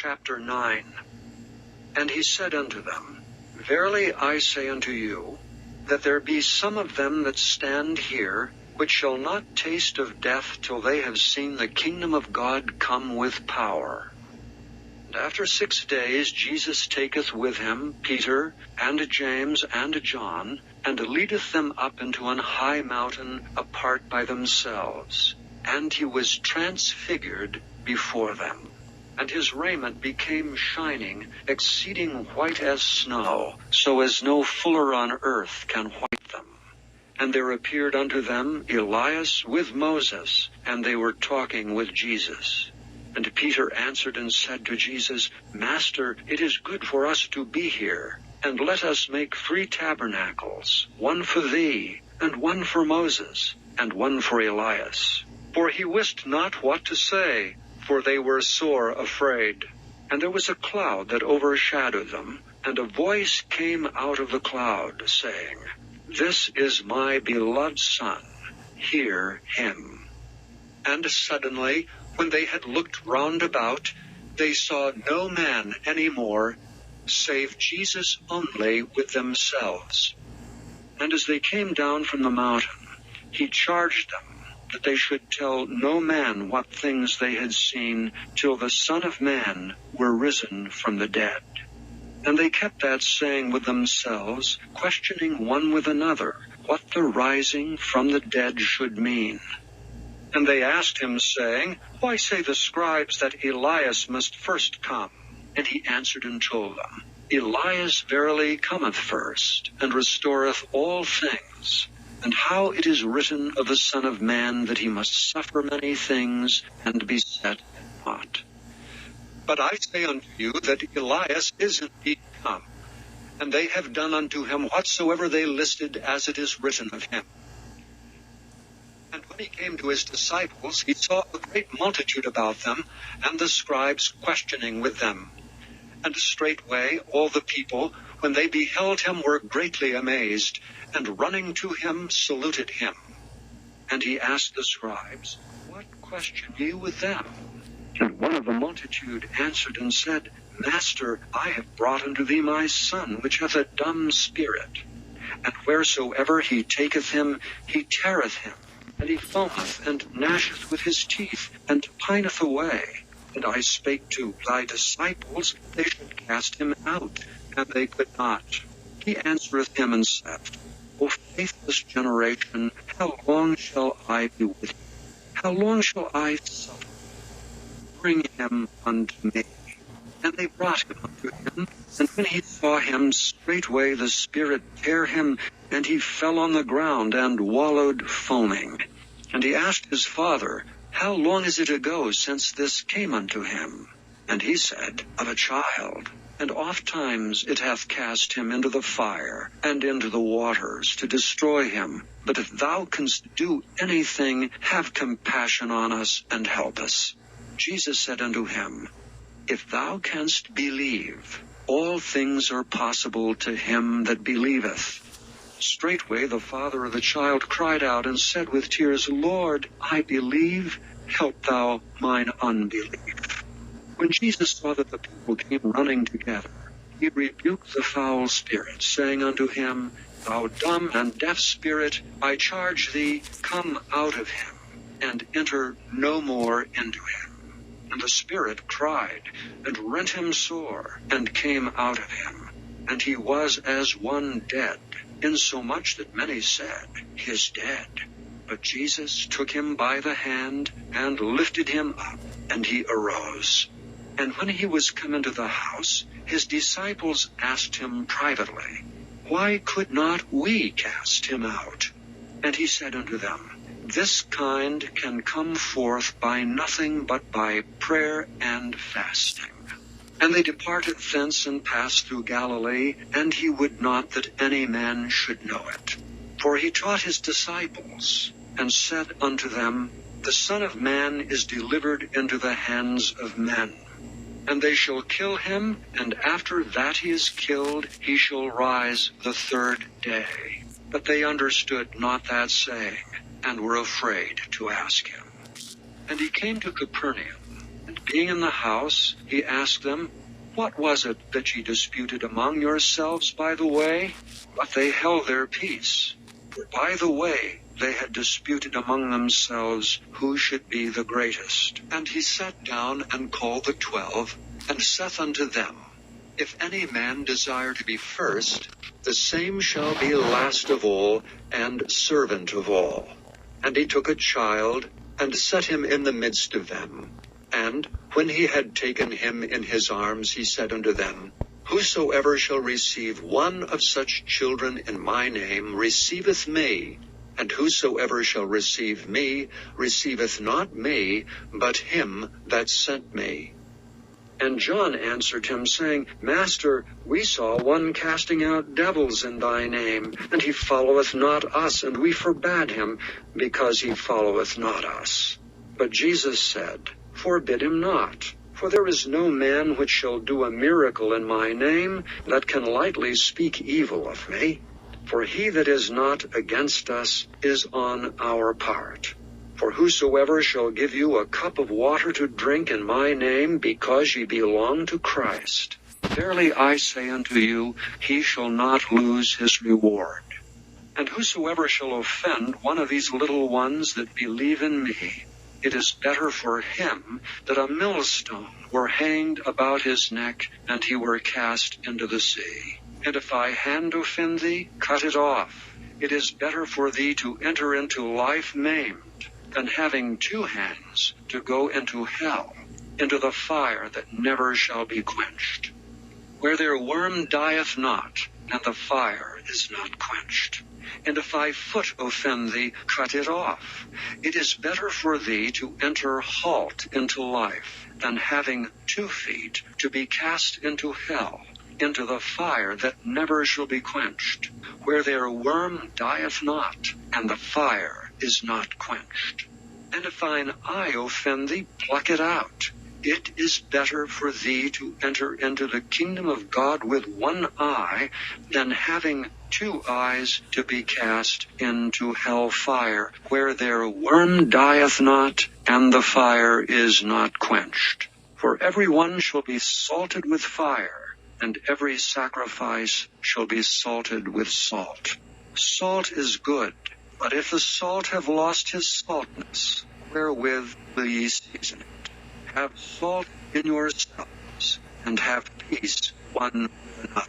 chapter 9. And he said unto them, Verily I say unto you, that there be some of them that stand here, which shall not taste of death till they have seen the kingdom of God come with power. And after 6 days Jesus taketh with him Peter, and James, and John, and leadeth them up into an high mountain apart by themselves. And he was transfigured before them. And his raiment became shining, exceeding white as snow, so as no fuller on earth can white them. And there appeared unto them Elias with Moses, and they were talking with Jesus. And Peter answered and said to Jesus, Master, it is good for us to be here, and let us make 3 tabernacles, one for thee, and one for Moses, and one for Elias. For he wist not what to say, for they were sore afraid. And there was a cloud that overshadowed them, and a voice came out of the cloud, saying, This is my beloved Son, hear him. And suddenly, when they had looked round about, they saw no man any more, save Jesus only with themselves. And as they came down from the mountain, he charged them that they should tell no man what things they had seen, till the Son of Man were risen from the dead. And they kept that saying with themselves, questioning one with another, what the rising from the dead should mean. And they asked him, saying, Why say the scribes that Elias must first come? And he answered and told them, Elias verily cometh first, and restoreth all things. And how it is written of the Son of Man that he must suffer many things, and be set at naught. But I say unto you that Elias is indeed come, and they have done unto him whatsoever they listed as it is written of him. And when he came to his disciples, he saw a great multitude about them, and the scribes questioning with them. And straightway all the people, when they beheld him, were greatly amazed, and running to him saluted him. And he asked the scribes, What question ye with them? And one of the multitude answered and said, Master, I have brought unto thee my son, which hath a dumb spirit. And wheresoever he taketh him, he teareth him, and he foameth, and gnasheth with his teeth, and pineth away. And I spake to thy disciples, they should cast him out, and they could not. He answereth him and said, O faithless generation, how long shall I be with you? How long shall I suffer? Bring him unto me. And they brought him unto him, and when he saw him, straightway the spirit tare him, and he fell on the ground, and wallowed foaming. And he asked his father, How long is it ago since this came unto him? And he said, Of a child. And oft times it hath cast him into the fire, and into the waters, to destroy him. But if thou canst do anything, have compassion on us, and help us. Jesus said unto him, If thou canst believe, all things are possible to him that believeth. Straightway the father of the child cried out, and said with tears, Lord, I believe, help thou mine unbelief. When Jesus saw that the people came running together, he rebuked the foul spirit, saying unto him, Thou dumb and deaf spirit, I charge thee, come out of him, and enter no more into him. And the spirit cried, and rent him sore, and came out of him. And he was as one dead, insomuch that many said, He is dead. But Jesus took him by the hand, and lifted him up, and he arose. And when he was come into the house, his disciples asked him privately, Why could not we cast him out? And he said unto them, This kind can come forth by nothing but by prayer and fasting. And they departed thence and passed through Galilee, and he would not that any man should know it. For he taught his disciples, and said unto them, The Son of Man is delivered into the hands of men. And they shall kill him, and after that he is killed, he shall rise the 3rd day. But they understood not that saying, and were afraid to ask him. And he came to Capernaum, and being in the house, he asked them, "What was it that ye disputed among yourselves by the way?" But they held their peace. For by the way they had disputed among themselves who should be the greatest. And he sat down and called the 12, and saith unto them, If any man desire to be first, the same shall be last of all, and servant of all. And he took a child, and set him in the midst of them. And, when he had taken him in his arms, he said unto them, Whosoever shall receive one of such children in my name receiveth me, and whosoever shall receive me receiveth not me, but him that sent me. And John answered him, saying, Master, we saw one casting out devils in thy name, and he followeth not us, and we forbade him, because he followeth not us. But Jesus said, Forbid him not. For there is no man which shall do a miracle in my name that can lightly speak evil of me. For he that is not against us is on our part. For whosoever shall give you a cup of water to drink in my name, because ye belong to Christ, verily I say unto you, he shall not lose his reward. And whosoever shall offend one of these little ones that believe in me, it is better for him that a millstone were hanged about his neck, and he were cast into the sea. And if thy hand offend thee, cut it off. It is better for thee to enter into life maimed, than having two hands to go into hell, into the fire that never shall be quenched, where their worm dieth not, and the fire is not quenched. And if thy foot offend thee, cut it off. It is better for thee to enter halt into life, than having 2 feet to be cast into hell, into the fire that never shall be quenched, where their worm dieth not, and the fire is not quenched. And if thine eye offend thee, pluck it out. It is better for thee to enter into the kingdom of God with 1 eye, than having 2 eyes to be cast into hell fire, where their worm dieth not, and the fire is not quenched. For every one shall be salted with fire, and every sacrifice shall be salted with salt. Salt is good, but if the salt have lost his saltness, wherewith will ye season it? Have salt in yourselves, and have peace one with another.